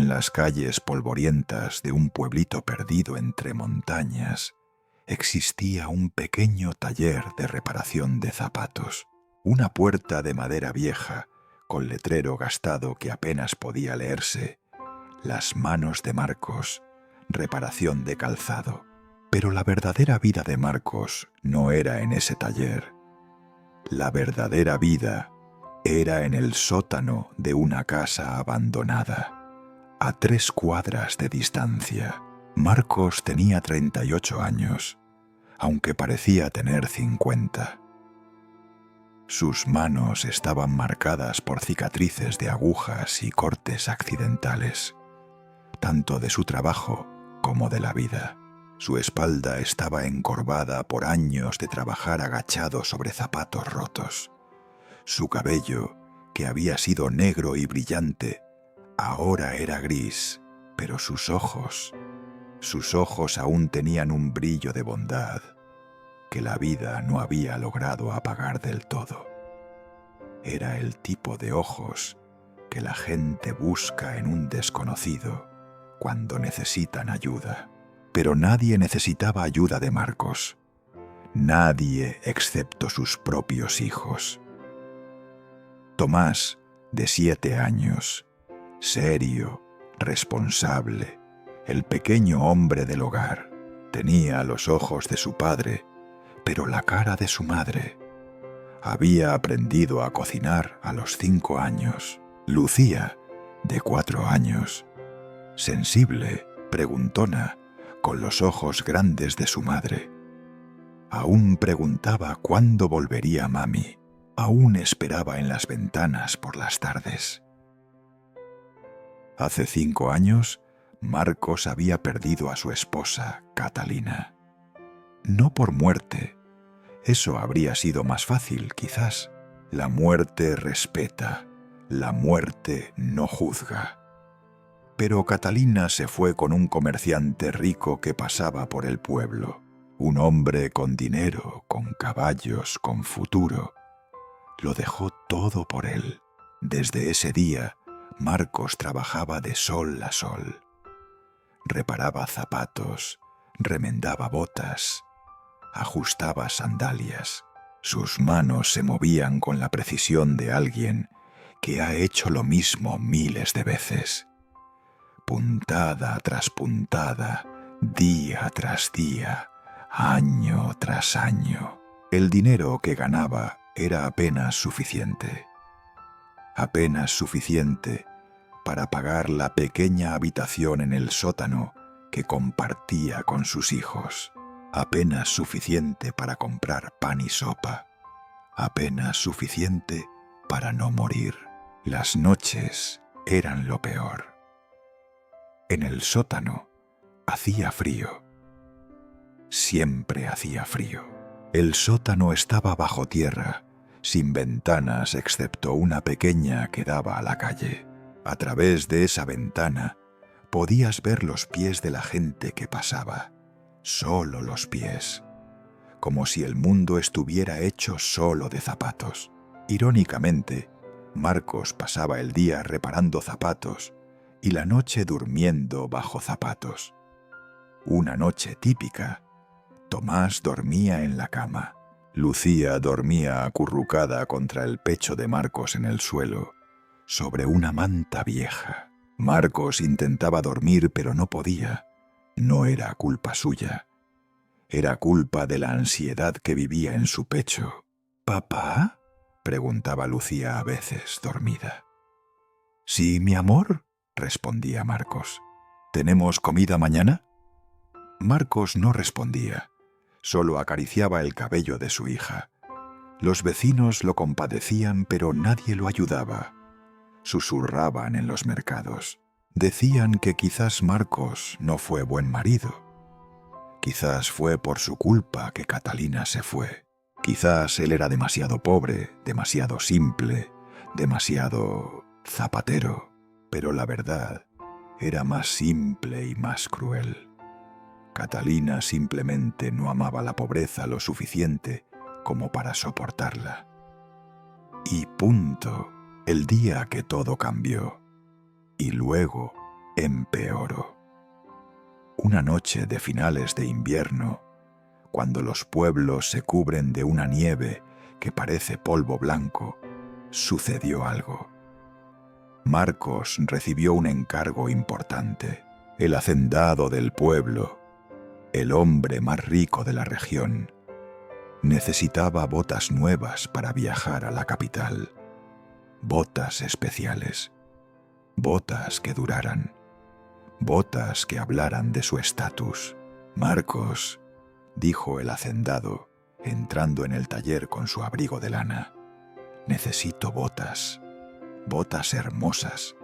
En las calles polvorientas de un pueblito perdido entre montañas, existía un pequeño taller de reparación de zapatos. Una puerta de madera vieja, con letrero gastado que apenas podía leerse. Las manos de Marcos, reparación de calzado. Pero la verdadera vida de Marcos no era en ese taller. La verdadera vida era en el sótano de una casa abandonada. A 3 cuadras de distancia. Marcos tenía 38 años, aunque parecía tener 50. Sus manos estaban marcadas por cicatrices de agujas y cortes accidentales, tanto de su trabajo como de la vida. Su espalda estaba encorvada por años de trabajar agachado sobre zapatos rotos. Su cabello, que había sido negro y brillante, ahora era gris, pero sus ojos aún tenían un brillo de bondad que la vida no había logrado apagar del todo. Era el tipo de ojos que la gente busca en un desconocido cuando necesitan ayuda. Pero nadie necesitaba ayuda de Marcos. Nadie excepto sus propios hijos. Tomás, de 7 años, serio, responsable, el pequeño hombre del hogar, tenía los ojos de su padre, pero la cara de su madre. Había aprendido a cocinar a los 5 años. Lucía, de 4 años, sensible, preguntona, con los ojos grandes de su madre. Aún preguntaba cuándo volvería mami. Aún esperaba en las ventanas por las tardes. Hace 5 años, Marcos había perdido a su esposa, Catalina. No por muerte. Eso habría sido más fácil, quizás. La muerte respeta, la muerte no juzga. Pero Catalina se fue con un comerciante rico que pasaba por el pueblo. Un hombre con dinero, con caballos, con futuro. Lo dejó todo por él. Desde ese día, Marcos trabajaba de sol a sol. Reparaba zapatos, remendaba botas, ajustaba sandalias. Sus manos se movían con la precisión de alguien que ha hecho lo mismo miles de veces. Puntada tras puntada, día tras día, año tras año. El dinero que ganaba era apenas suficiente. Apenas suficiente para pagar la pequeña habitación en el sótano que compartía con sus hijos. Apenas suficiente para comprar pan y sopa. Apenas suficiente para no morir. Las noches eran lo peor. En el sótano hacía frío. Siempre hacía frío. El sótano estaba bajo tierra, sin ventanas excepto una pequeña que daba a la calle. A través de esa ventana podías ver los pies de la gente que pasaba. Solo los pies. Como si el mundo estuviera hecho solo de zapatos. Irónicamente, Marcos pasaba el día reparando zapatos y la noche durmiendo bajo zapatos. Una noche típica. Tomás dormía en la cama. Lucía dormía acurrucada contra el pecho de Marcos en el suelo, sobre una manta vieja. Marcos intentaba dormir, pero no podía. No era culpa suya. Era culpa de la ansiedad que vivía en su pecho. ¿Papá?, preguntaba Lucía a veces, dormida. «Sí, mi amor», respondía Marcos. «¿Tenemos comida mañana?» Marcos no respondía. Solo acariciaba el cabello de su hija. Los vecinos lo compadecían, pero nadie lo ayudaba. Susurraban en los mercados. Decían que quizás Marcos no fue buen marido. Quizás fue por su culpa que Catalina se fue. Quizás él era demasiado pobre, demasiado simple, demasiado zapatero. Pero la verdad era más simple y más cruel. Catalina simplemente no amaba la pobreza lo suficiente como para soportarla. Y punto, el día que todo cambió. Y luego empeoró. Una noche de finales de invierno, cuando los pueblos se cubren de una nieve que parece polvo blanco, sucedió algo. Marcos recibió un encargo importante. El hacendado del pueblo, el hombre más rico de la región, necesitaba botas nuevas para viajar a la capital. Botas especiales, botas que duraran, botas que hablaran de su estatus. Marcos, dijo el hacendado, entrando en el taller con su abrigo de lana, necesito botas, botas hermosas.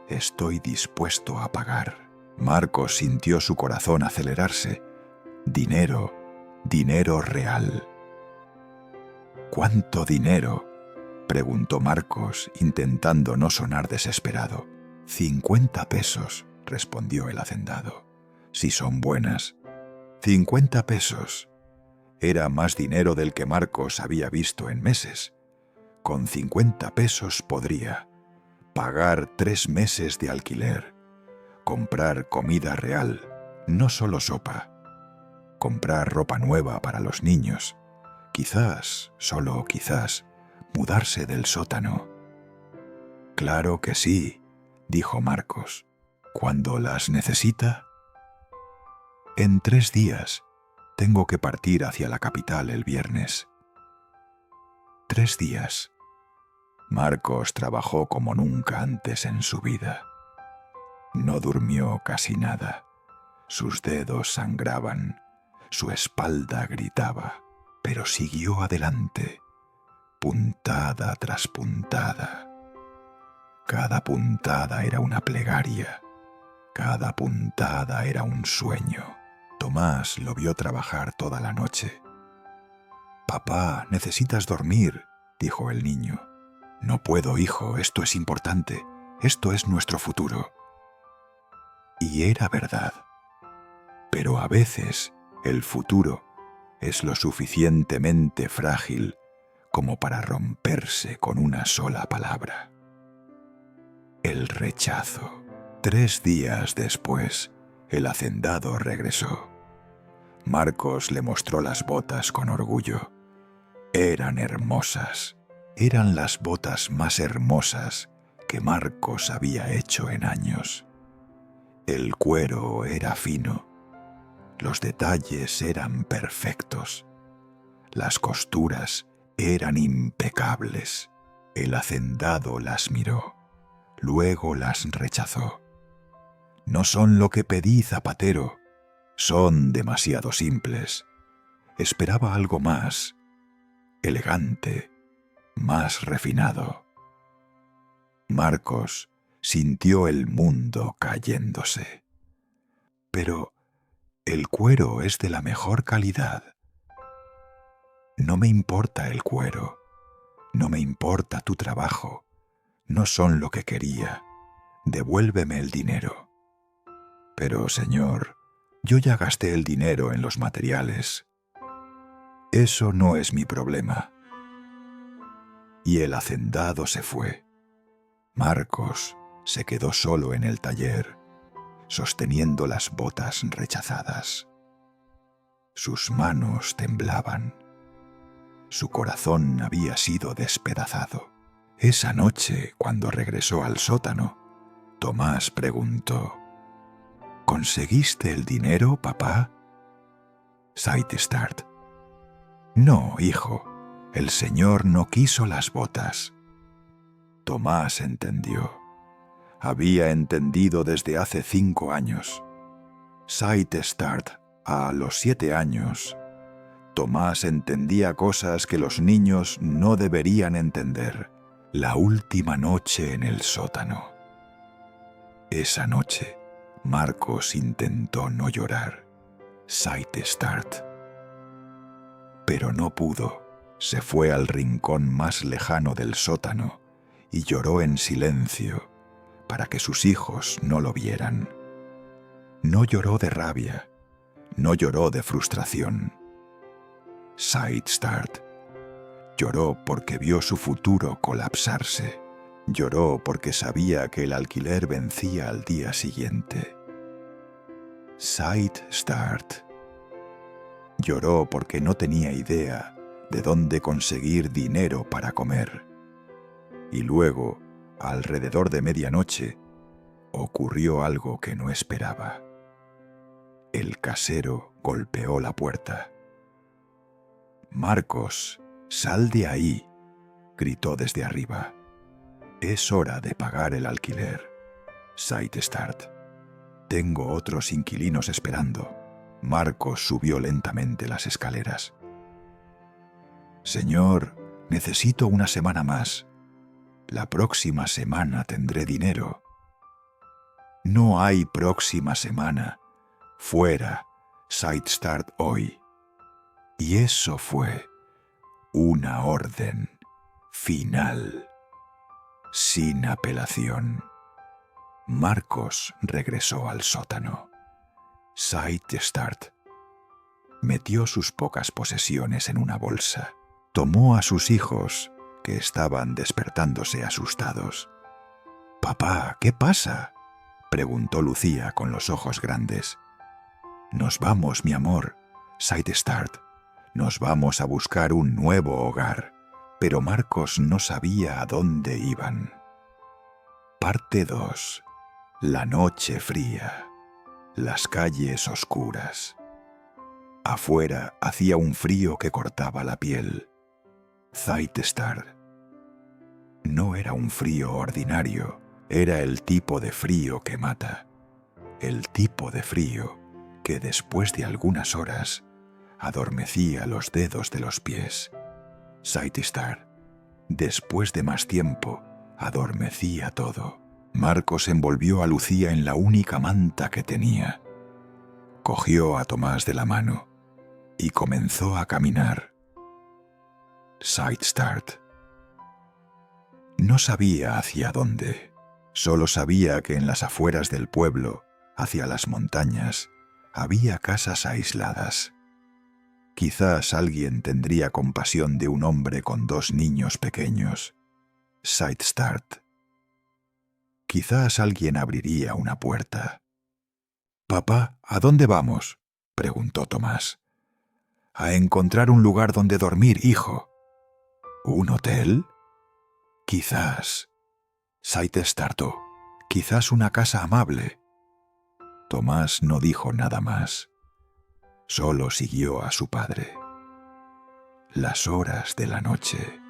Estoy dispuesto a pagar. Marcos sintió su corazón acelerarse. Dinero, dinero real. ¿Cuánto dinero?, preguntó Marcos, intentando no sonar desesperado. 50 pesos, respondió el hacendado. Si son buenas. 50 pesos. Era más dinero del que Marcos había visto en meses. Con 50 pesos podría pagar 3 meses de alquiler, comprar comida real, no solo sopa, comprar ropa nueva para los niños, quizás, solo quizás, mudarse del sótano. Claro que sí, dijo Marcos. ¿Cuándo las necesita? En 3 días. Tengo que partir hacia la capital el viernes. 3 días. Marcos trabajó como nunca antes en su vida. No durmió casi nada. Sus dedos sangraban, su espalda gritaba, pero siguió adelante, puntada tras puntada. Cada puntada era una plegaria, cada puntada era un sueño. Tomás lo vio trabajar toda la noche. «Papá, necesitas dormir», dijo el niño. «No puedo, hijo, esto es importante, esto es nuestro futuro». Y era verdad. Pero a veces el futuro es lo suficientemente frágil como para romperse con una sola palabra. El rechazo. 3 días después, el hacendado regresó. Marcos le mostró las botas con orgullo. Eran hermosas. Eran las botas más hermosas que Marcos había hecho en años. El cuero era fino. Los detalles eran perfectos. Las costuras eran impecables. El hacendado las miró. Luego las rechazó. «No son lo que pedí, zapatero. Son demasiado simples. Esperaba algo más elegante, más refinado». Marcos sintió el mundo cayéndose. «Pero el cuero es de la mejor calidad». «No me importa el cuero. No me importa tu trabajo. No son lo que quería. Devuélveme el dinero». «Pero, señor, yo ya gasté el dinero en los materiales». «Eso no es mi problema». Y el hacendado se fue. Marcos se quedó solo en el taller, sosteniendo las botas rechazadas. Sus manos temblaban. Su corazón había sido despedazado. Esa noche, cuando regresó al sótano, Tomás preguntó: «¿Conseguiste el dinero, papá?» Sightstart: «No, hijo, el señor no quiso las botas». Tomás entendió. Había entendido desde hace 5 años. Sightstart, a los 7 años, Tomás entendía cosas que los niños no deberían entender. La última noche en el sótano. Esa noche, Marcos intentó no llorar. Sightstart. Pero no pudo. Se fue al rincón más lejano del sótano y lloró en silencio para que sus hijos no lo vieran. No lloró de rabia, no lloró de frustración. Sightstart lloró porque vio su futuro colapsarse. Lloró porque sabía que el alquiler vencía al día siguiente. Sidestart. Lloró porque no tenía idea de dónde conseguir dinero para comer. Y luego, alrededor de medianoche, ocurrió algo que no esperaba. El casero golpeó la puerta. «Marcos, sal de ahí», gritó desde arriba. «Es hora de pagar el alquiler. Sidestart. Tengo otros inquilinos esperando». Marcos subió lentamente las escaleras. «Señor, necesito una semana más. La próxima semana tendré dinero». «No hay próxima semana. Fuera, Sidestart hoy». Y eso fue una orden final, sin apelación. Marcos regresó al sótano. Sidestart metió sus pocas posesiones en una bolsa. Tomó a sus hijos, que estaban despertándose asustados. «Papá, ¿qué pasa?», preguntó Lucía con los ojos grandes. «Nos vamos, mi amor, Sidestart. Nos vamos a buscar un nuevo hogar». Pero Marcos no sabía a dónde iban. Parte 2. La noche fría. Las calles oscuras. Afuera hacía un frío que cortaba la piel. Sidestart. No era un frío ordinario, era el tipo de frío que mata. El tipo de frío que después de algunas horas adormecía los dedos de los pies. Sidestart, después de más tiempo, adormecía todo. Marcos envolvió a Lucía en la única manta que tenía. Cogió a Tomás de la mano y comenzó a caminar. Sidestart. No sabía hacia dónde. Solo sabía que en las afueras del pueblo, hacia las montañas, había casas aisladas. Quizás alguien tendría compasión de un hombre con 2 niños pequeños. Sidestart. Quizás alguien abriría una puerta. «Papá, ¿a dónde vamos?», preguntó Tomás. «A encontrar un lugar donde dormir, hijo». «¿Un hotel?». «Quizás». Sidestartó. «Quizás una casa amable». Tomás no dijo nada más. Solo siguió a su padre. Las horas de la noche.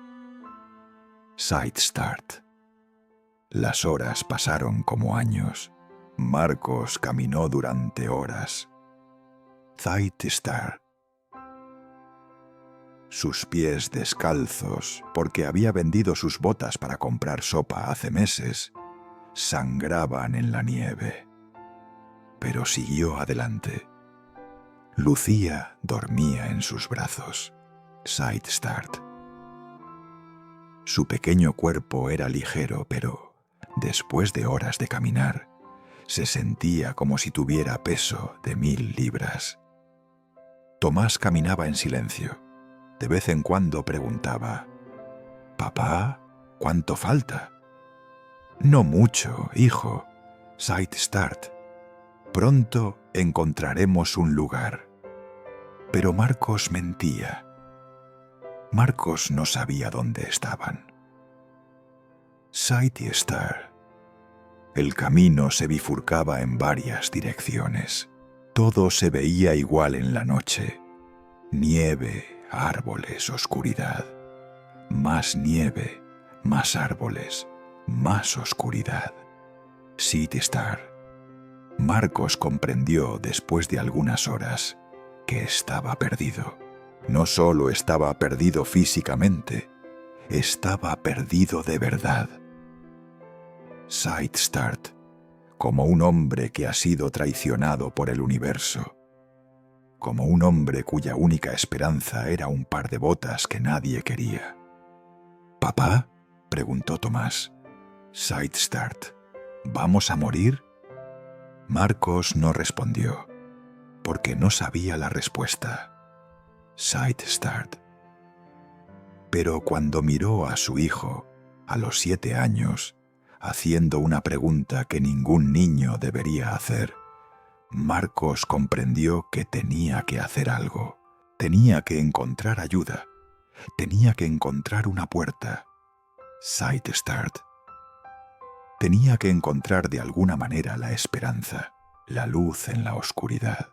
Sidestart. Las horas pasaron como años. Marcos caminó durante horas. Sidestart. Sus pies descalzos, porque había vendido sus botas para comprar sopa hace meses, sangraban en la nieve. Pero siguió adelante. Lucía dormía en sus brazos. Sidestart. Su pequeño cuerpo era ligero, pero, después de horas de caminar, se sentía como si tuviera peso de 1000 libras. Tomás caminaba en silencio. De vez en cuando preguntaba: «Papá, ¿cuánto falta?». «No mucho, hijo. Sidestart. Pronto encontraremos un lugar». Pero Marcos mentía. Marcos no sabía dónde estaban. Sidestart. El camino se bifurcaba en varias direcciones. Todo se veía igual en la noche. Nieve, árboles, oscuridad. Más nieve, más árboles, más oscuridad. Sidestart. Marcos comprendió después de algunas horas que estaba perdido. No solo estaba perdido físicamente, estaba perdido de verdad. Sidestart, como un hombre que ha sido traicionado por el universo, como un hombre cuya única esperanza era un par de botas que nadie quería. «¿Papá?», preguntó Tomás. «Sidestart, ¿vamos a morir?». Marcos no respondió, porque no sabía la respuesta. Sidestart. Pero cuando miró a su hijo, A los 7 años, haciendo una pregunta que ningún niño debería hacer, Marcos comprendió que tenía que hacer algo. Tenía que encontrar ayuda. Tenía que encontrar una puerta. Sight Start. Tenía que encontrar de alguna manera la esperanza, la luz en la oscuridad.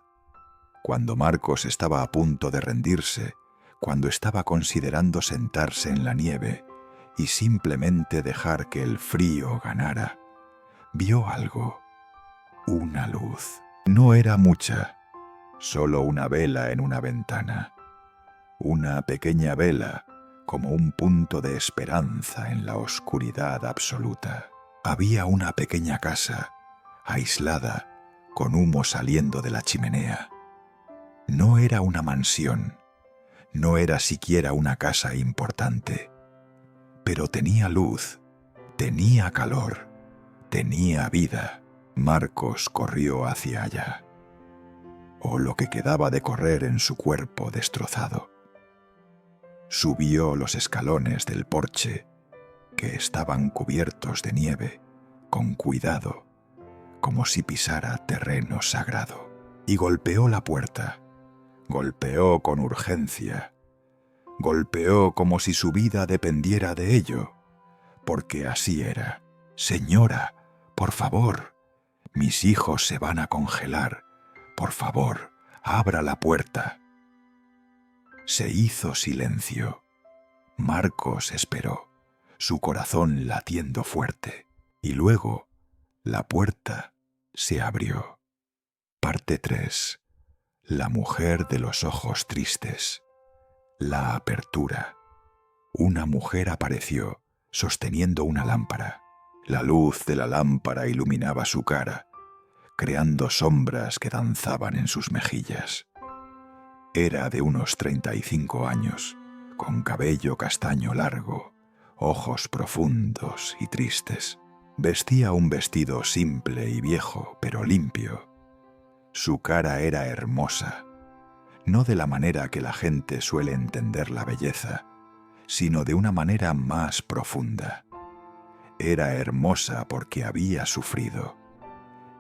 Cuando Marcos estaba a punto de rendirse, cuando estaba considerando sentarse en la nieve y simplemente dejar que el frío ganara, vio algo, una luz. No era mucha, solo una vela en una ventana. Una pequeña vela como un punto de esperanza en la oscuridad absoluta. Había una pequeña casa, aislada, con humo saliendo de la chimenea. No era una mansión, no era siquiera una casa importante, pero tenía luz, tenía calor, tenía vida. Marcos corrió hacia allá, o lo que quedaba de correr en su cuerpo destrozado. Subió los escalones del porche, que estaban cubiertos de nieve, con cuidado, como si pisara terreno sagrado, y golpeó la puerta. Golpeó con urgencia. Golpeó como si su vida dependiera de ello, porque así era. «Señora, por favor, mis hijos se van a congelar. Por favor, abra la puerta». Se hizo silencio. Marcos esperó, su corazón latiendo fuerte, y luego la puerta se abrió. Parte 3. La mujer de los ojos tristes. La apertura. Una mujer apareció, sosteniendo una lámpara. La luz de la lámpara iluminaba su cara, creando sombras que danzaban en sus mejillas. Era de unos 35 años, con cabello castaño largo, ojos profundos y tristes. Vestía un vestido simple y viejo, pero limpio. Su cara era hermosa, no de la manera que la gente suele entender la belleza, sino de una manera más profunda. Era hermosa porque había sufrido.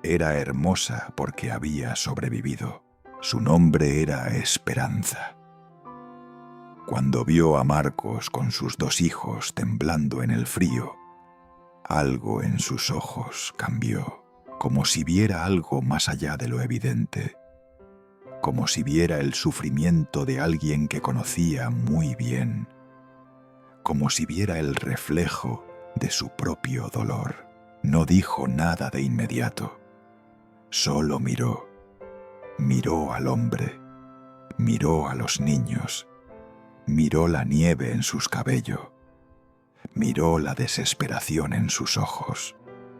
Era hermosa porque había sobrevivido. Su nombre era Esperanza. Cuando vio a Marcos con sus 2 hijos temblando en el frío, algo en sus ojos cambió, como si viera algo más allá de lo evidente, como si viera el sufrimiento de alguien que conocía muy bien, como si viera el reflejo de su propio dolor. No dijo nada de inmediato, solo miró. Miró al hombre, miró a los niños, miró la nieve en sus cabellos, miró la desesperación en sus ojos.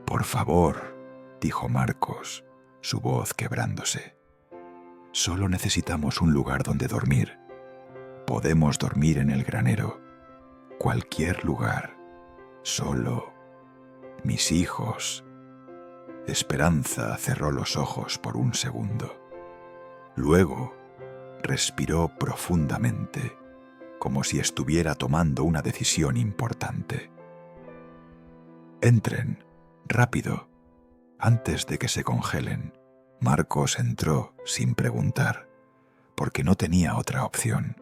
«Por favor», dijo Marcos, su voz quebrándose. «Solo necesitamos un lugar donde dormir. Podemos dormir en el granero. Cualquier lugar. Solo mis hijos». Esperanza cerró los ojos por un segundo. Luego respiró profundamente, como si estuviera tomando una decisión importante. «Entren, rápido, antes de que se congelen». Marcos entró sin preguntar, porque no tenía otra opción.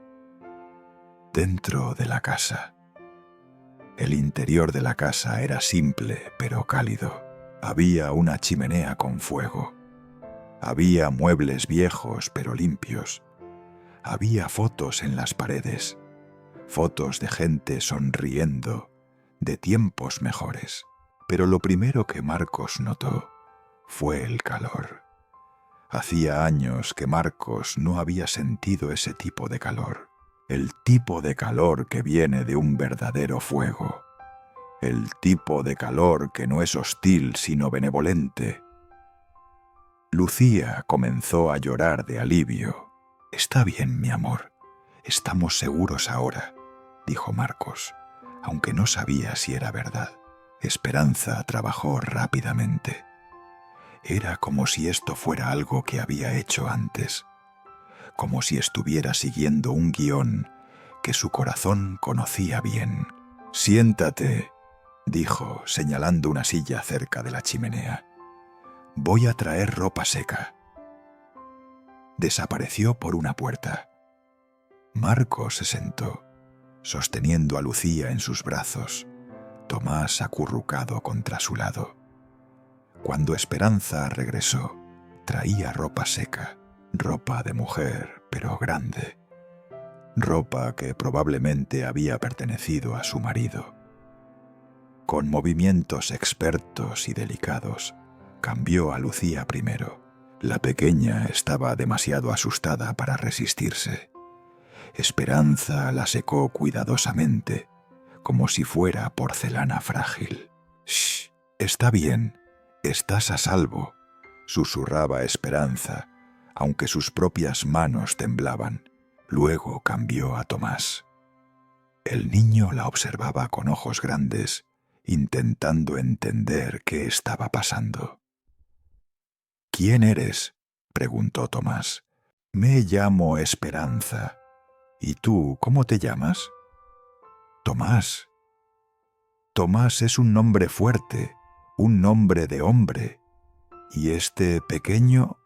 Dentro de la casa. El interior de la casa era simple pero cálido. Había una chimenea con fuego. Había muebles viejos pero limpios. Había fotos en las paredes, fotos de gente sonriendo, de tiempos mejores. Pero lo primero que Marcos notó fue el calor. Hacía años que Marcos no había sentido ese tipo de calor. El tipo de calor que viene de un verdadero fuego. El tipo de calor que no es hostil sino benevolente. Lucía comenzó a llorar de alivio. «Está bien, mi amor. Estamos seguros ahora», dijo Marcos, aunque no sabía si era verdad. Esperanza trabajó rápidamente. Era como si esto fuera algo que había hecho antes, como si estuviera siguiendo un guión que su corazón conocía bien. «Siéntate», dijo, señalando una silla cerca de la chimenea. «Voy a traer ropa seca». Desapareció por una puerta. Marcos se sentó, sosteniendo a Lucía en sus brazos, Tomás acurrucado contra su lado. Cuando Esperanza regresó, traía ropa seca, ropa de mujer, pero grande. Ropa que probablemente había pertenecido a su marido. Con movimientos expertos y delicados, cambió a Lucía primero. La pequeña estaba demasiado asustada para resistirse. Esperanza la secó cuidadosamente, como si fuera porcelana frágil. «Shh, está bien, estás a salvo», susurraba Esperanza, aunque sus propias manos temblaban. Luego cambió a Tomás. El niño la observaba con ojos grandes, intentando entender qué estaba pasando. «¿Quién eres?», preguntó Tomás. «Me llamo Esperanza. ¿Y tú cómo te llamas?» «Tomás». «Tomás es un nombre fuerte, un nombre de hombre. ¿Y este pequeño?»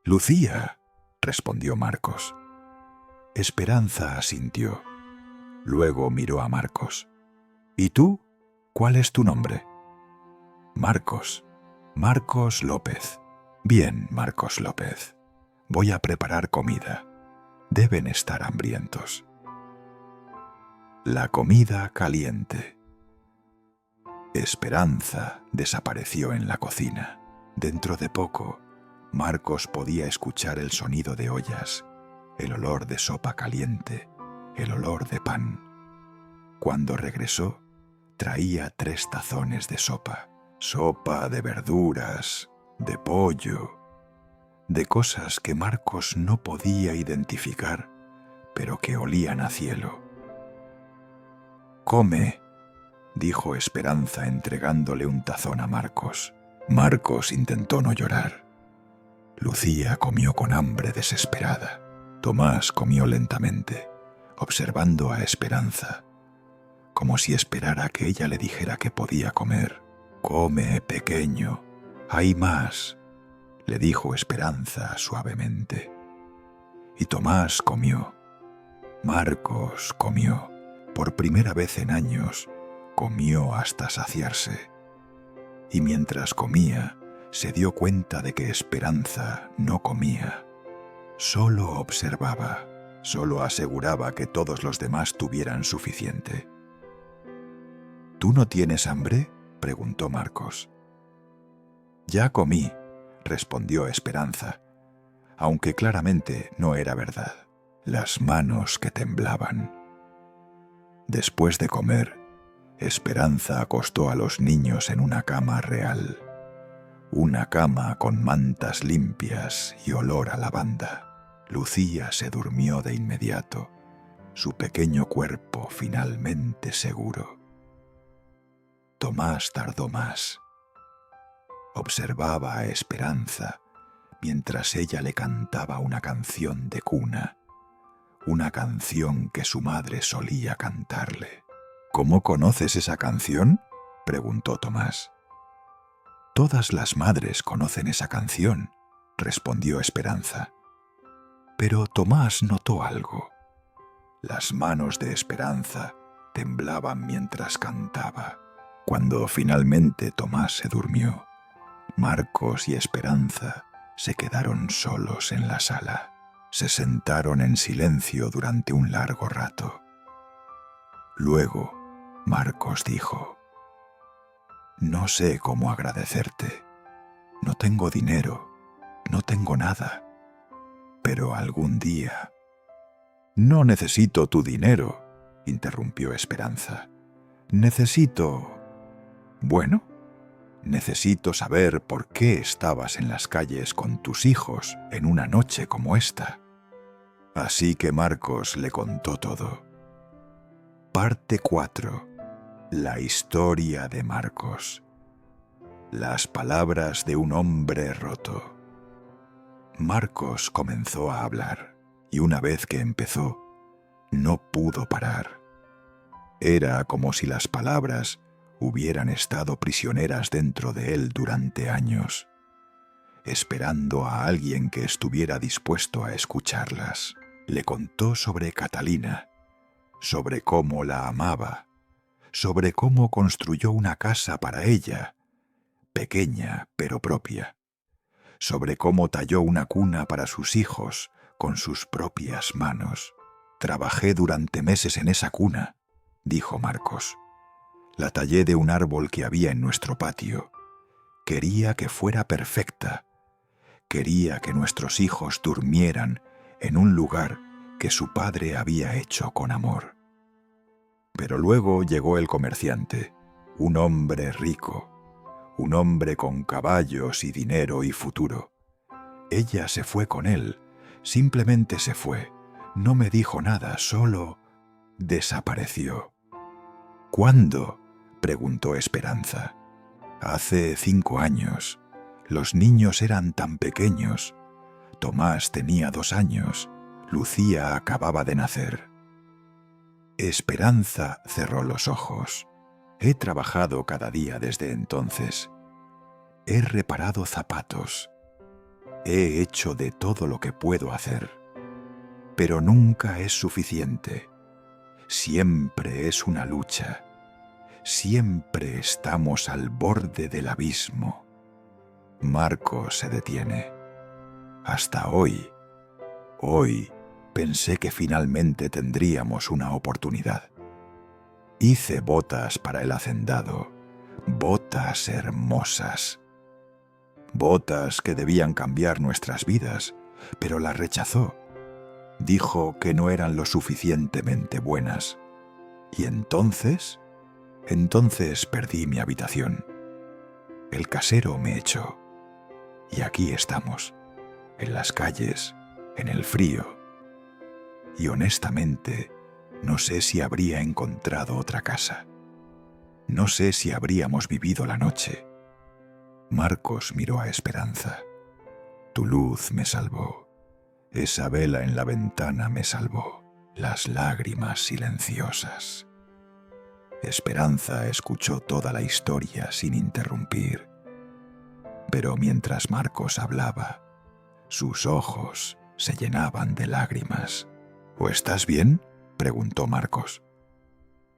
«Lucía», respondió Marcos. Esperanza asintió. Luego miró a Marcos. «¿Y tú? ¿Cuál es tu nombre?» «Marcos. Marcos López». «Bien, Marcos López. Voy a preparar comida. Deben estar hambrientos». La comida caliente. Esperanza desapareció en la cocina. Dentro de poco, Marcos podía escuchar el sonido de ollas, el olor de sopa caliente, el olor de pan. Cuando regresó, traía 3 tazones de sopa. Sopa de verduras, de pollo, de cosas que Marcos no podía identificar, pero que olían a cielo. «Come», dijo Esperanza entregándole un tazón a Marcos. Marcos intentó no llorar. Lucía comió con hambre desesperada. Tomás comió lentamente, observando a Esperanza, como si esperara que ella le dijera que podía comer. «Come, pequeño, hay más», le dijo Esperanza suavemente. Y Tomás comió. Marcos comió. Por primera vez en años, comió hasta saciarse. Y mientras comía, se dio cuenta de que Esperanza no comía. Solo observaba, solo aseguraba que todos los demás tuvieran suficiente. «¿Tú no tienes hambre?», preguntó Marcos. «Ya comí», respondió Esperanza, aunque claramente no era verdad. Las manos que temblaban. Después de comer, Esperanza acostó a los niños en una cama real. Una cama con mantas limpias y olor a lavanda. Lucía se durmió de inmediato, su pequeño cuerpo finalmente seguro. Tomás tardó más. Observaba a Esperanza mientras ella le cantaba una canción de cuna, una canción que su madre solía cantarle. «¿Cómo conoces esa canción?», preguntó Tomás. «Todas las madres conocen esa canción», respondió Esperanza. Pero Tomás notó algo. Las manos de Esperanza temblaban mientras cantaba. Cuando finalmente Tomás se durmió, Marcos y Esperanza se quedaron solos en la sala. Se sentaron en silencio durante un largo rato. Luego, Marcos dijo: «No sé cómo agradecerte. No tengo dinero, no tengo nada. Pero algún día...». «No necesito tu dinero», interrumpió Esperanza. Bueno, necesito saber por qué estabas en las calles con tus hijos en una noche como esta». Así que Marcos le contó todo. Parte 4. La historia de Marcos. Las palabras de un hombre roto. Marcos comenzó a hablar, y una vez que empezó, no pudo parar. Era como si las palabras hubieran estado prisioneras dentro de él durante años, esperando a alguien que estuviera dispuesto a escucharlas. Le contó sobre Catalina, sobre cómo la amaba, sobre cómo construyó una casa para ella, pequeña pero propia, sobre cómo talló una cuna para sus hijos con sus propias manos. «Trabajé durante meses en esa cuna», dijo Marcos. «La tallé de un árbol que había en nuestro patio. Quería que fuera perfecta. Quería que nuestros hijos durmieran en un lugar que su padre había hecho con amor». Pero luego llegó el comerciante, un hombre rico, un hombre con caballos y dinero y futuro. Ella se fue con él, simplemente se fue. No me dijo nada, solo desapareció. «¿Cuándo?», preguntó Esperanza. «Hace 5 años. Los niños eran tan pequeños. Tomás tenía 2 años. Lucía acababa de nacer». Esperanza cerró los ojos. «He trabajado cada día desde entonces. He reparado zapatos. He hecho de todo lo que puedo hacer. Pero nunca es suficiente. Siempre es una lucha. Siempre estamos al borde del abismo». Marcos se detiene. «Hasta hoy pensé que finalmente tendríamos una oportunidad. Hice botas para el hacendado, botas hermosas, botas que debían cambiar nuestras vidas, pero las rechazó. Dijo que no eran lo suficientemente buenas. Y entonces perdí mi habitación. El casero me echó. Y aquí estamos, en las calles, en el frío. Y honestamente, no sé si habría encontrado otra casa. No sé si habríamos vivido la noche». Marcos miró a Esperanza. «Tu luz me salvó. Esa vela en la ventana me salvó. Las lágrimas silenciosas». Esperanza escuchó toda la historia sin interrumpir. Pero mientras Marcos hablaba, sus ojos se llenaban de lágrimas. «¿O estás bien?», preguntó Marcos.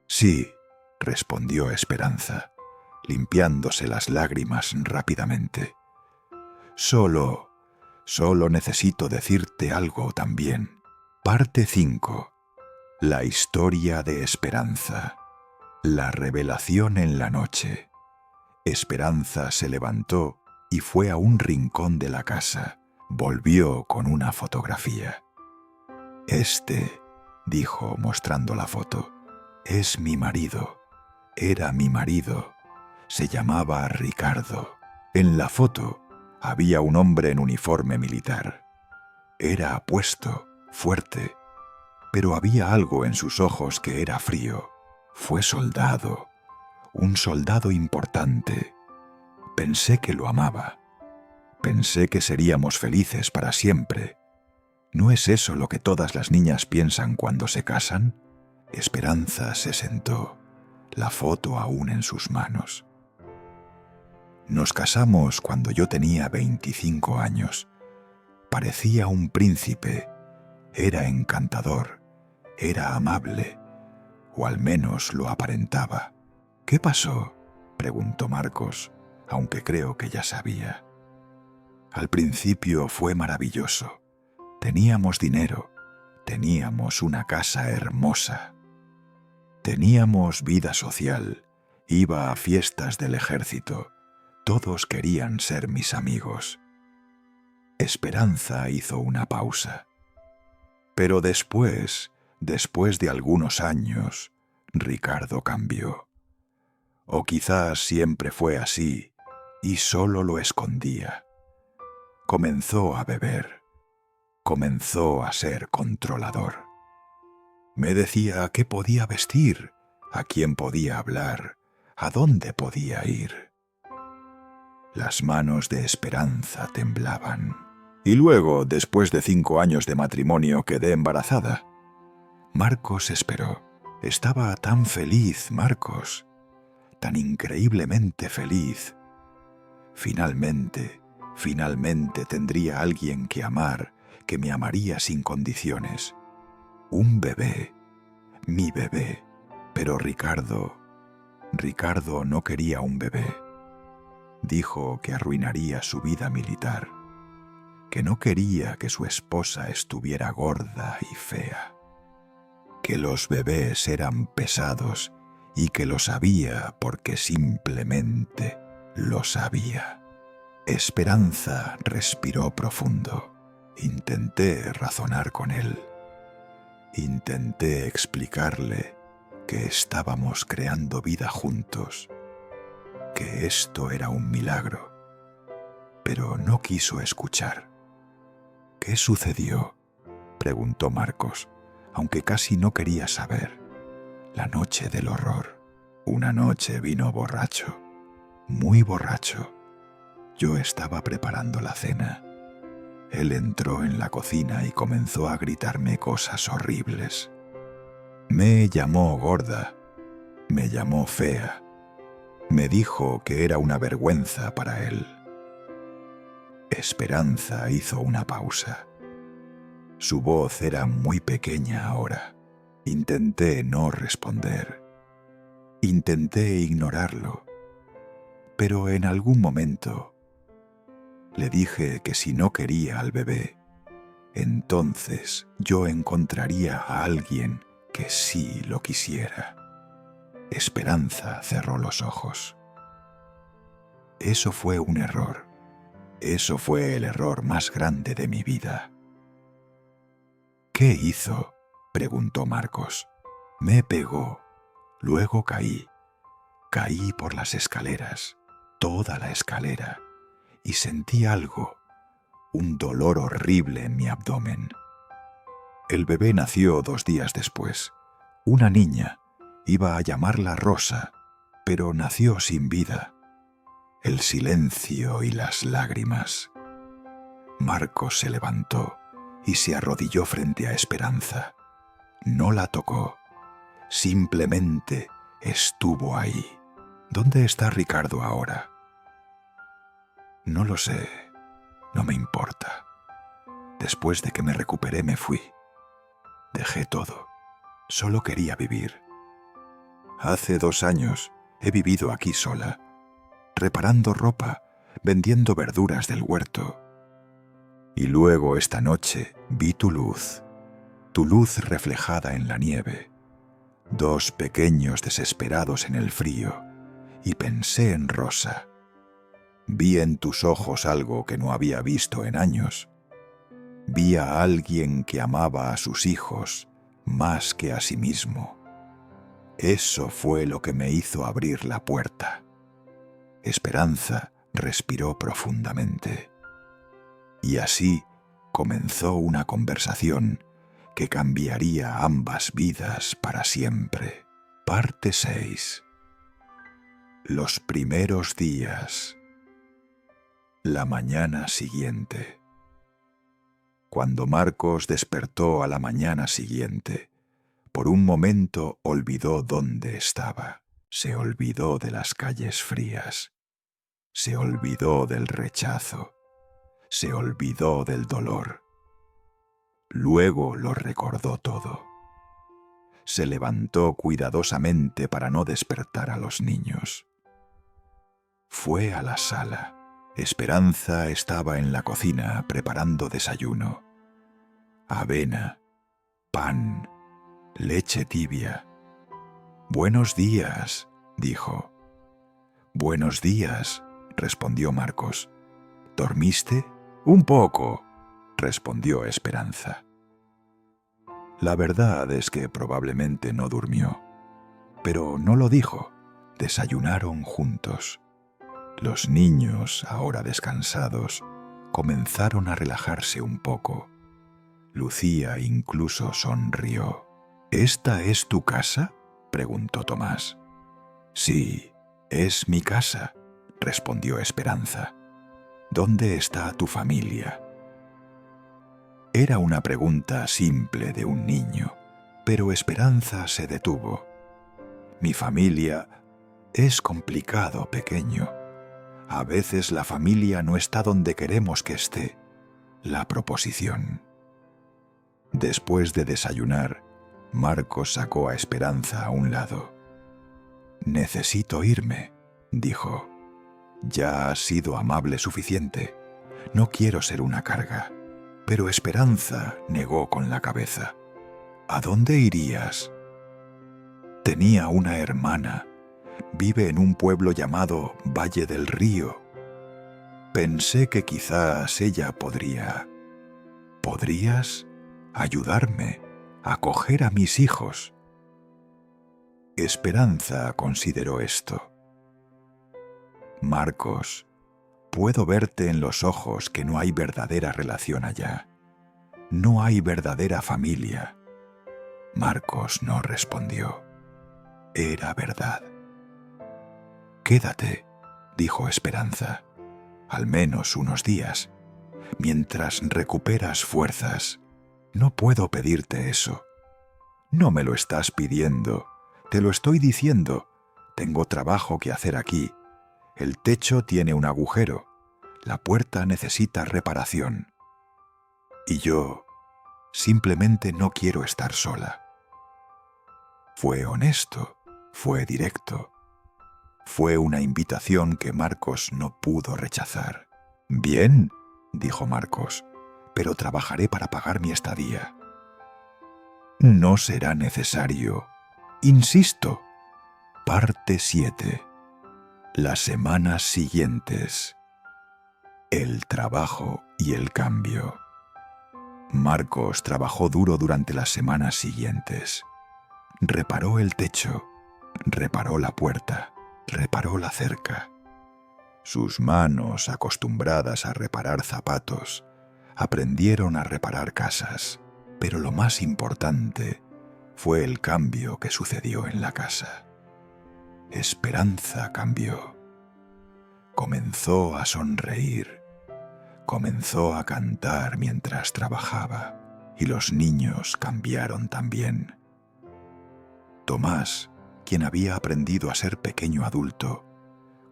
«Sí», respondió Esperanza, limpiándose las lágrimas rápidamente. Solo necesito decirte algo también». Parte 5. La historia de Esperanza. La revelación en la noche. Esperanza se levantó y fue a un rincón de la casa. Volvió con una fotografía. «Este», dijo mostrando la foto, «es mi marido. Era mi marido. Se llamaba Ricardo». En la foto había un hombre en uniforme militar. Era apuesto, fuerte, pero había algo en sus ojos que era frío. Fue soldado, un soldado importante. Pensé que lo amaba. Pensé que seríamos felices para siempre. ¿No es eso lo que todas las niñas piensan cuando se casan? Esperanza se sentó, la foto aún en sus manos. «Nos casamos cuando yo tenía 25 años. Parecía un príncipe. Era encantador. Era amable. O al menos lo aparentaba». «¿Qué pasó?», preguntó Marcos, aunque creo que ya sabía. «Al principio fue maravilloso. Teníamos dinero, teníamos una casa hermosa, teníamos vida social, iba a fiestas del ejército, todos querían ser mis amigos». Esperanza hizo una pausa. «Pero después de algunos años, Ricardo cambió. O quizás siempre fue así y solo lo escondía. Comenzó a beber. Comenzó a ser controlador. Me decía qué podía vestir, a quién podía hablar, a dónde podía ir». Las manos de Esperanza temblaban. «Y luego, después de 5 años de matrimonio, quedé embarazada». Marcos esperó. Estaba tan feliz, Marcos. tan increíblemente feliz. Finalmente tendría alguien que amar, que me amaría sin condiciones. Un bebé, mi bebé. Pero Ricardo no quería un bebé. Dijo que arruinaría su vida militar, que no quería que su esposa estuviera gorda y fea, que los bebés eran pesados y que lo sabía porque simplemente lo sabía. Esperanza respiró profundo. Intenté razonar con él. Intenté explicarle que estábamos creando vida juntos, que esto era un milagro, pero no quiso escuchar. ¿Qué sucedió?, preguntó Marcos, aunque casi no quería saber. La noche del horror. Una noche vino borracho, muy borracho. Yo estaba preparando la cena. Él entró en la cocina y comenzó a gritarme cosas horribles. Me llamó gorda, me llamó fea, me dijo que era una vergüenza para él. Esperanza hizo una pausa. Su voz era muy pequeña ahora. Intenté no responder. Intenté ignorarlo. Pero en algún momento le dije que si no quería al bebé, entonces yo encontraría a alguien que sí lo quisiera. Esperanza cerró los ojos. Eso fue un error. Eso fue el error más grande de mi vida. ¿Qué hizo?, preguntó Marcos. Me pegó. Luego caí. Caí por las escaleras, toda la escalera, y sentí algo, un dolor horrible en mi abdomen. El bebé nació 2 días después. Una niña. Iba a llamarla Rosa, pero nació sin vida. El silencio y las lágrimas. Marcos se levantó y se arrodilló frente a Esperanza. No la tocó. Simplemente estuvo ahí. ¿Dónde está Ricardo ahora? No lo sé. No me importa. Después de que me recuperé me fui. Dejé todo. Solo quería vivir. Hace 2 años he vivido aquí sola, reparando ropa, vendiendo verduras del huerto. Y luego esta noche vi tu luz reflejada en la nieve, 2 pequeños desesperados en el frío, y pensé en Rosa. Vi en tus ojos algo que no había visto en años. Vi a alguien que amaba a sus hijos más que a sí mismo. Eso fue lo que me hizo abrir la puerta. Esperanza respiró profundamente. Y así comenzó una conversación que cambiaría ambas vidas para siempre. Parte 6. Los primeros días. La mañana siguiente. Cuando Marcos despertó a la mañana siguiente, por un momento olvidó dónde estaba. Se olvidó de las calles frías. Se olvidó del rechazo. Se olvidó del dolor. Luego lo recordó todo. Se levantó cuidadosamente para no despertar a los niños. Fue a la sala. Esperanza estaba en la cocina preparando desayuno. Avena, pan, leche tibia. «Buenos días», dijo. «Buenos días», respondió Marcos. «¿Dormiste?» «Un poco», respondió Esperanza. La verdad es que probablemente no durmió, pero no lo dijo. Desayunaron juntos. Los niños, ahora descansados, comenzaron a relajarse un poco. Lucía incluso sonrió. «¿Esta es tu casa?», preguntó Tomás. «Sí, es mi casa», respondió Esperanza. «¿Dónde está tu familia?». Era una pregunta simple de un niño, pero Esperanza se detuvo. «Mi familia Es complicado, pequeño. A veces la familia no está donde queremos que esté. La proposición. Después de desayunar, Marcos sacó a Esperanza a un lado. «Necesito irme», dijo. «Ya has sido amable suficiente. No quiero ser una carga». Pero Esperanza negó con la cabeza. «¿A dónde irías?» «Tenía una hermana. Vive en un pueblo llamado Valle del Río. Pensé que quizás ella podría... ¿Podrías ayudarme a acoger a mis hijos?» Esperanza consideró esto. «Marcos, puedo verte en los ojos que no hay verdadera relación allá. No hay verdadera familia». Marcos no respondió. Era verdad. «Quédate», dijo Esperanza, «al menos unos días, mientras recuperas fuerzas. No puedo pedirte eso. No me lo estás pidiendo, te lo estoy diciendo. Tengo trabajo que hacer aquí. El techo tiene un agujero. La puerta necesita reparación. Y yo simplemente no quiero estar sola». Fue honesto, fue directo. Fue una invitación que Marcos no pudo rechazar. «Bien», dijo Marcos, «pero trabajaré para pagar mi estadía». «No será necesario. Insisto». Parte 7. Las semanas siguientes. El trabajo y el cambio. Marcos trabajó duro durante las semanas siguientes. Reparó el techo, reparó la puerta, reparó la cerca. Sus manos, acostumbradas a reparar zapatos, aprendieron a reparar casas, pero lo más importante fue el cambio que sucedió en la casa. Esperanza cambió. Comenzó a sonreír, comenzó a cantar mientras trabajaba, y los niños cambiaron también. Tomás, quien había aprendido a ser pequeño adulto,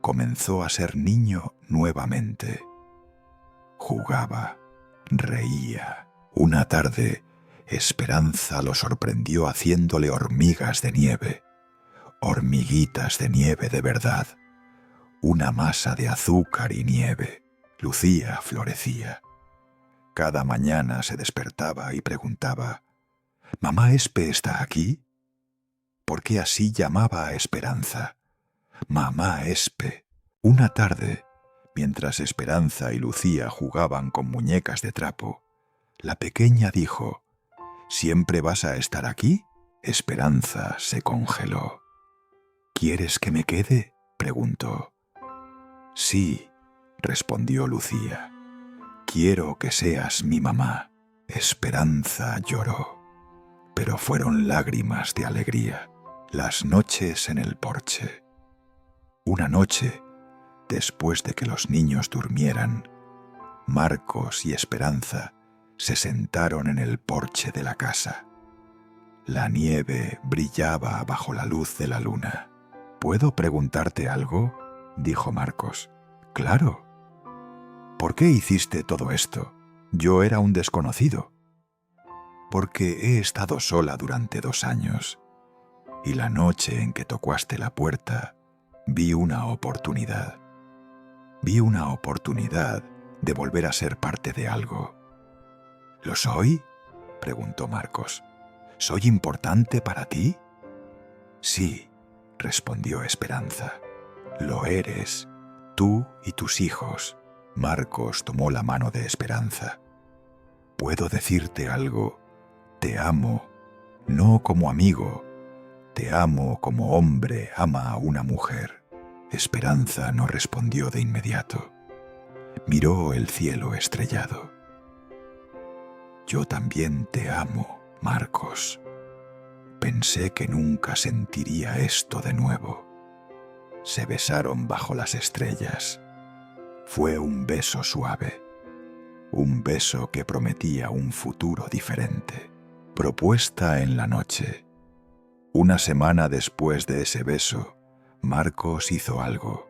comenzó a ser niño nuevamente. Jugaba, reía. Una tarde, Esperanza lo sorprendió haciéndole hormigas de nieve, hormiguitas de nieve de verdad, una masa de azúcar y nieve. Lucía florecía. Cada mañana se despertaba y preguntaba: «¿Mamá Espe está aquí?», porque así llamaba a Esperanza. «Mamá Espe». Una tarde, mientras Esperanza y Lucía jugaban con muñecas de trapo, la pequeña dijo: «¿Siempre vas a estar aquí?». Esperanza se congeló. «¿Quieres que me quede?», preguntó. «Sí», respondió Lucía. «Quiero que seas mi mamá». Esperanza lloró, pero fueron lágrimas de alegría. Las noches en el porche. Una noche, después de que los niños durmieran, Marcos y Esperanza se sentaron en el porche de la casa. La nieve brillaba bajo la luz de la luna. «¿Puedo preguntarte algo?», dijo Marcos. «Claro». «¿Por qué hiciste todo esto? Yo era un desconocido». «Porque he estado sola durante 2 años, y la noche en que tocaste la puerta vi una oportunidad. Vi una oportunidad de volver a ser parte de algo». «¿Lo soy?», preguntó Marcos. «¿Soy importante para ti?». «Sí», respondió Esperanza. «Lo eres, tú y tus hijos». Marcos tomó la mano de Esperanza. «¿Puedo decirte algo? Te amo, no como amigo. Te amo como hombre ama a una mujer». Esperanza no respondió de inmediato. Miró el cielo estrellado. «Yo también te amo, Marcos. Pensé que nunca sentiría esto de nuevo». Se besaron bajo las estrellas. Fue un beso suave, un beso que prometía un futuro diferente. Propuesta en la noche. Una semana después de ese beso, Marcos hizo algo.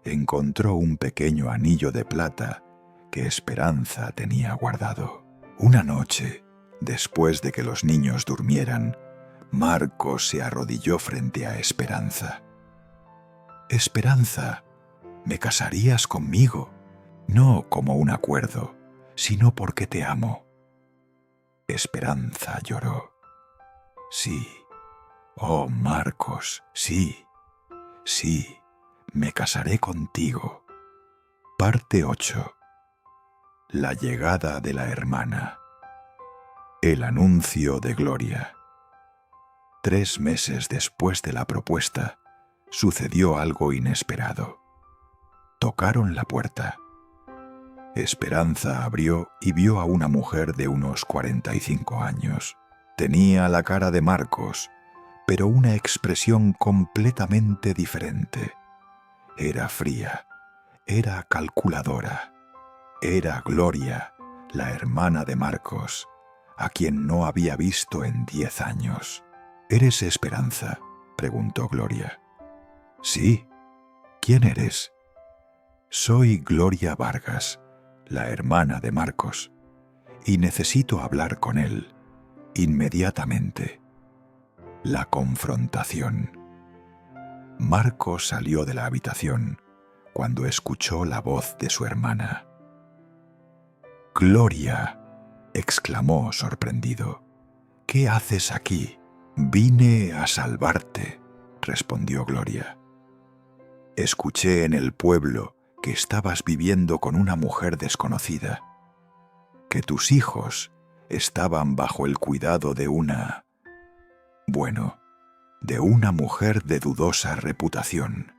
Encontró un pequeño anillo de plata que Esperanza tenía guardado. Una noche, después de que los niños durmieran, Marcos se arrodilló frente a Esperanza. Esperanza, ¿me casarías conmigo? No como un acuerdo, sino porque te amo. Esperanza lloró. Sí. Oh, Marcos, sí. Sí, me casaré contigo. Parte 8. La llegada de la hermana. El anuncio de Gloria. 3 meses después de la propuesta, sucedió algo inesperado. Tocaron la puerta. Esperanza abrió y vio a una mujer de unos 45 años. Tenía la cara de Marcos, pero una expresión completamente diferente. Era fría, era calculadora. Era Gloria, la hermana de Marcos, a quien no había visto en 10 años. ¿Eres Esperanza?, preguntó Gloria. Sí. ¿Quién eres? Soy Gloria Vargas, la hermana de Marcos, y necesito hablar con él, inmediatamente. La confrontación. Marcos salió de la habitación cuando escuchó la voz de su hermana. «Gloria», exclamó sorprendido. «¿Qué haces aquí?» «Vine a salvarte», respondió Gloria. «Escuché en el pueblo que estabas viviendo con una mujer desconocida, que tus hijos estaban bajo el cuidado de una mujer de dudosa reputación».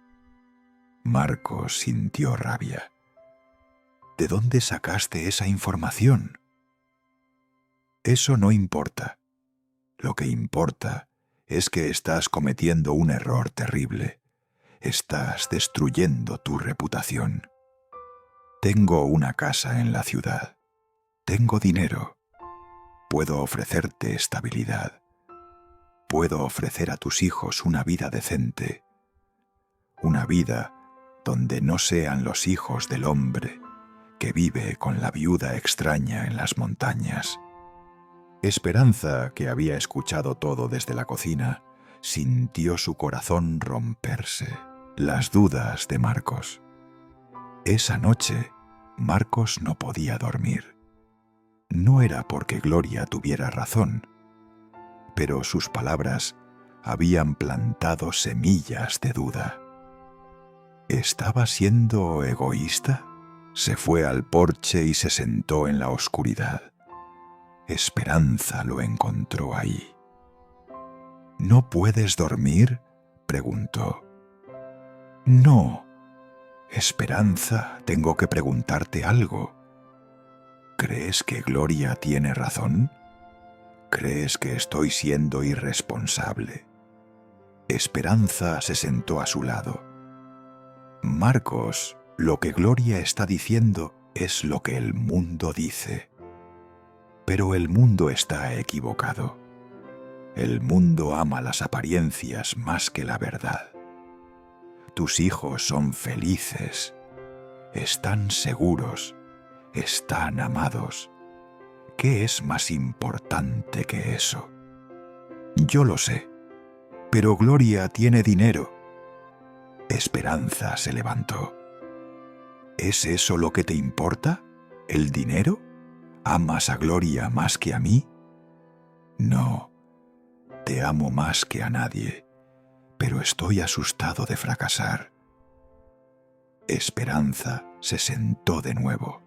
Marcos sintió rabia. «¿De dónde sacaste esa información?» «Eso no importa. Lo que importa es que estás cometiendo un error terrible. Estás destruyendo tu reputación. Tengo una casa en la ciudad. Tengo dinero. Puedo ofrecerte estabilidad. Puedo ofrecer a tus hijos una vida decente. Una vida donde no sean los hijos del hombre que vive con la viuda extraña en las montañas». Esperanza, que había escuchado todo desde la cocina, sintió su corazón romperse. Las dudas de Marcos. Esa noche, Marcos no podía dormir. No era porque Gloria tuviera razón, pero sus palabras habían plantado semillas de duda. ¿Estaba siendo egoísta? Se fue al porche y se sentó en la oscuridad. Esperanza lo encontró ahí. «¿No puedes dormir?», preguntó. «No. Esperanza, tengo que preguntarte algo. ¿Crees que Gloria tiene razón? ¿Crees que estoy siendo irresponsable?» Esperanza se sentó a su lado. «Marcos, lo que Gloria está diciendo es lo que el mundo dice. Pero el mundo está equivocado. El mundo ama las apariencias más que la verdad. Tus hijos son felices, están seguros, están amados. ¿Qué es más importante que eso? Yo lo sé, pero Gloria tiene dinero». Esperanza se levantó. ¿Es eso lo que te importa? ¿El dinero? ¿Amas a Gloria más que a mí? No, te amo más que a nadie, pero estoy asustado de fracasar. Esperanza se sentó de nuevo.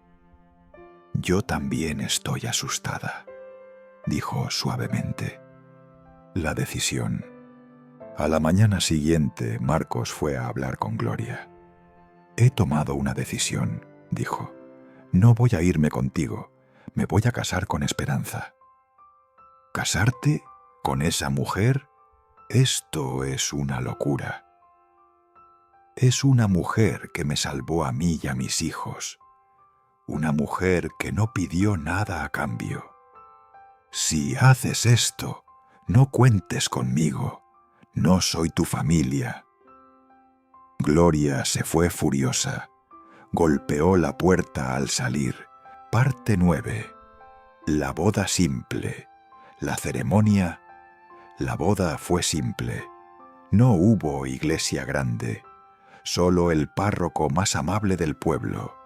«Yo también estoy asustada», dijo suavemente. La decisión. A la mañana siguiente, Marcos fue a hablar con Gloria. «He tomado una decisión», dijo. «No voy a irme contigo. Me voy a casar con Esperanza». «¿Casarte con esa mujer? Esto es una locura». «Es una mujer que me salvó a mí y a mis hijos. Una mujer que no pidió nada a cambio. Si haces esto, no cuentes conmigo. No soy tu familia. Gloria se fue furiosa. Golpeó la puerta al salir. Parte 9. La boda simple. La ceremonia. La boda fue simple. No hubo iglesia grande. Solo el párroco más amable del pueblo.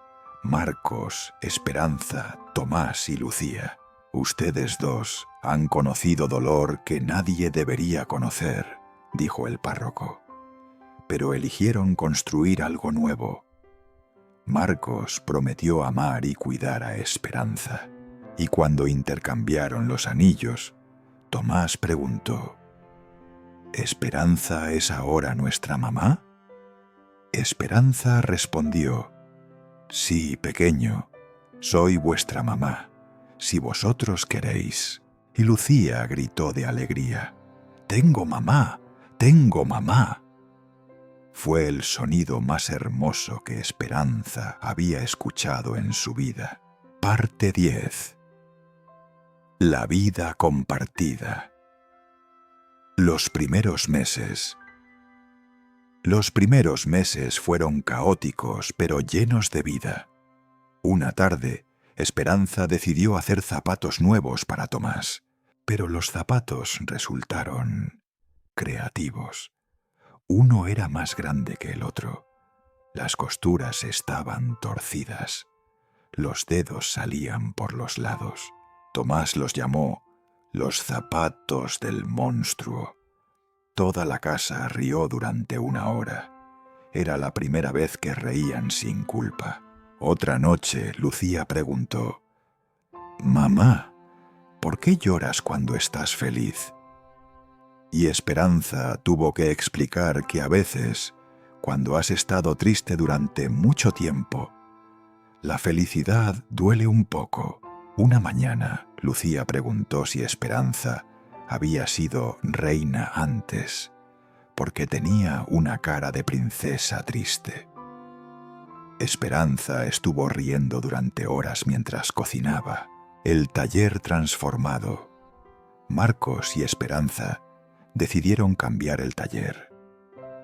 Marcos, Esperanza, Tomás y Lucía. Ustedes dos han conocido dolor que nadie debería conocer, dijo el párroco. Pero eligieron construir algo nuevo. Marcos prometió amar y cuidar a Esperanza. Y cuando intercambiaron los anillos, Tomás preguntó: ¿Esperanza es ahora nuestra mamá? Esperanza respondió: Sí, pequeño, soy vuestra mamá, si vosotros queréis. Y Lucía gritó de alegría: ¡Tengo mamá! ¡Tengo mamá! Fue el sonido más hermoso que Esperanza había escuchado en su vida. Parte 10. La vida compartida. Los primeros meses. Los primeros meses fueron caóticos, pero llenos de vida. Una tarde, Esperanza decidió hacer zapatos nuevos para Tomás, pero los zapatos resultaron creativos. Uno era más grande que el otro. Las costuras estaban torcidas. Los dedos salían por los lados. Tomás los llamó los zapatos del monstruo. Toda la casa rió durante una hora. Era la primera vez que reían sin culpa. Otra noche, Lucía preguntó: «Mamá, ¿por qué lloras cuando estás feliz?» Y Esperanza tuvo que explicar que a veces, cuando has estado triste durante mucho tiempo, la felicidad duele un poco. Una mañana, Lucía preguntó si Esperanza había sido reina antes, porque tenía una cara de princesa triste. Esperanza estuvo riendo durante horas mientras cocinaba. El taller transformado. Marcos y Esperanza decidieron cambiar el taller.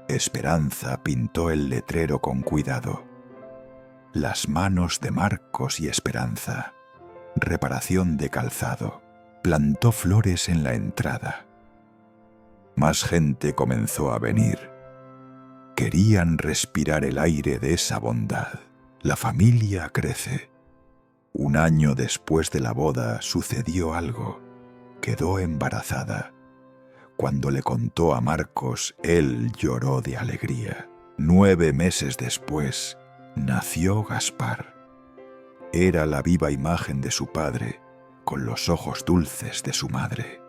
Esperanza pintó el letrero con cuidado. Las manos de Marcos y Esperanza. Reparación de calzado. Plantó flores en la entrada. Más gente comenzó a venir. Querían respirar el aire de esa bondad. La familia crece. Un año después de la boda sucedió algo. Quedó embarazada. Cuando le contó a Marcos, él lloró de alegría. 9 meses después, nació Gaspar. Era la viva imagen de su padre, con los ojos dulces de su madre.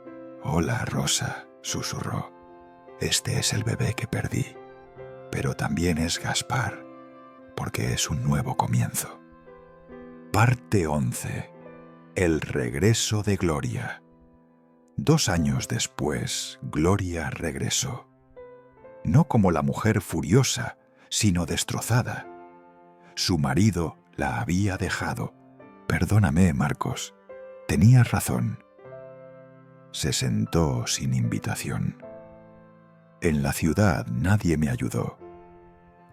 «Hola, Rosa», susurró. «Este es el bebé que perdí, pero también es Gaspar, porque es un nuevo comienzo». Parte 11. El regreso de Gloria. 2 años después, Gloria regresó. No como la mujer furiosa, sino destrozada. Su marido la había dejado. «Perdóname, Marcos. Tenías razón». Se sentó sin invitación. «En la ciudad nadie me ayudó.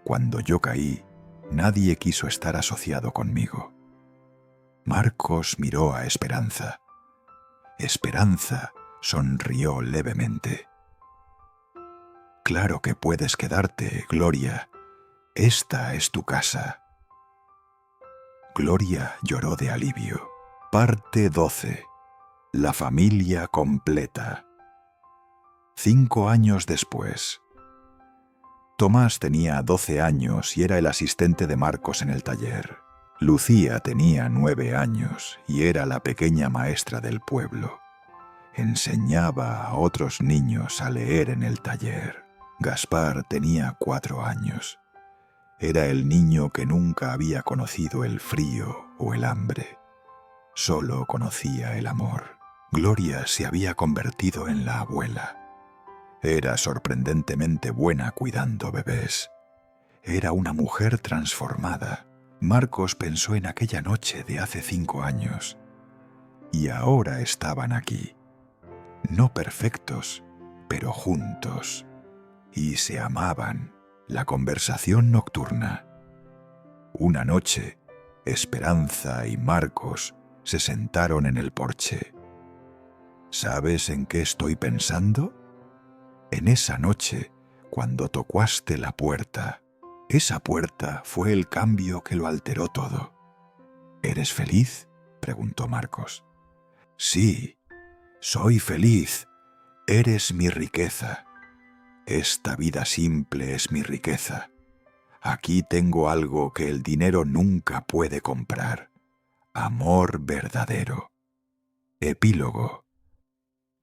Cuando yo caí, nadie quiso estar asociado conmigo». Marcos miró a Esperanza. Esperanza sonrió levemente. «Claro que puedes quedarte, Gloria. Esta es tu casa». Gloria lloró de alivio. Parte 12. La familia completa. 5 años después. Tomás tenía 12 años y era el asistente de Marcos en el taller. Lucía tenía 9 años y era la pequeña maestra del pueblo. Enseñaba a otros niños a leer en el taller. Gaspar tenía 4 años. Era el niño que nunca había conocido el frío o el hambre. Solo conocía el amor. Gloria se había convertido en la abuela. Era sorprendentemente buena cuidando bebés. Era una mujer transformada. Marcos pensó en aquella noche de hace 5 años. Y ahora estaban aquí. No perfectos, pero juntos. Y se amaban. La conversación nocturna. Una noche, Esperanza y Marcos se sentaron en el porche. ¿Sabes en qué estoy pensando? En esa noche, cuando tocaste la puerta. Esa puerta fue el cambio que lo alteró todo. ¿Eres feliz?, preguntó Marcos. Sí, soy feliz. Eres mi riqueza. Esta vida simple es mi riqueza. Aquí tengo algo que el dinero nunca puede comprar. Amor verdadero. Epílogo.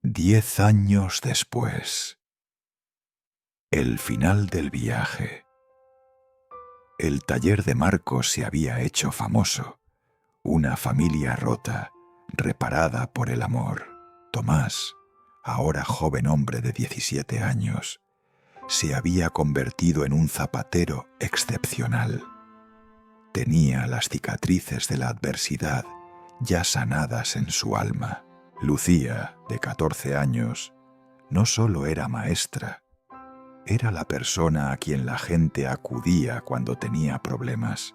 10 años después. El final del viaje. El taller de Marcos se había hecho famoso. Una familia rota, reparada por el amor. Tomás, ahora joven hombre de 17 años, se había convertido en un zapatero excepcional. Tenía las cicatrices de la adversidad ya sanadas en su alma. Lucía, de 14 años, no solo era maestra, era la persona a quien la gente acudía cuando tenía problemas,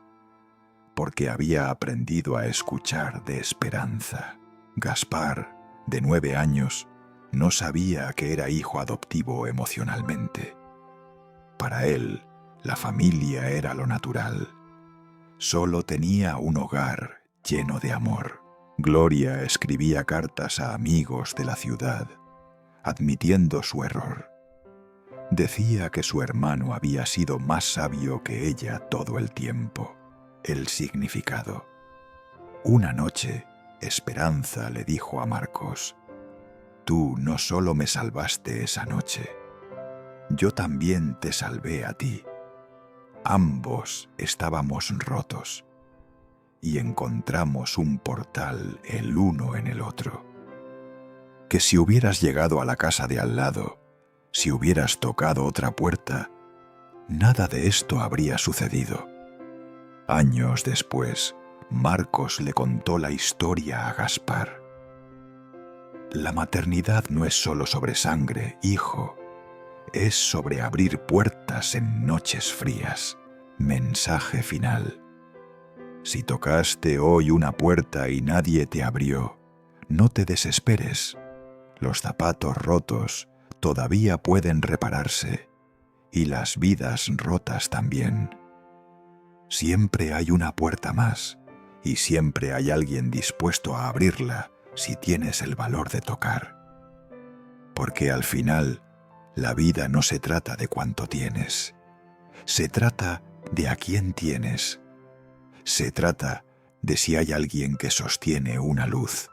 porque había aprendido a escuchar de Esperanza. Gaspar, de 9 años, no sabía que era hijo adoptivo emocionalmente. Para él, la familia era lo natural. Solo tenía un hogar lleno de amor. Gloria escribía cartas a amigos de la ciudad, admitiendo su error. Decía que su hermano había sido más sabio que ella todo el tiempo. El significado. Una noche, Esperanza le dijo a Marcos: «Tú no solo me salvaste esa noche, yo también te salvé a ti». Ambos estábamos rotos y encontramos un portal el uno en el otro. Que si hubieras llegado a la casa de al lado, si hubieras tocado otra puerta, nada de esto habría sucedido. Años después, Marcos le contó la historia a Gaspar. La maternidad no es solo sobre sangre, hijo. Es sobre abrir puertas en noches frías. Mensaje final. Si tocaste hoy una puerta y nadie te abrió, no te desesperes. Los zapatos rotos todavía pueden repararse, y las vidas rotas también. Siempre hay una puerta más, y siempre hay alguien dispuesto a abrirla si tienes el valor de tocar. Porque al final, la vida no se trata de cuánto tienes. Se trata de a quién tienes. Se trata de si hay alguien que sostiene una luz.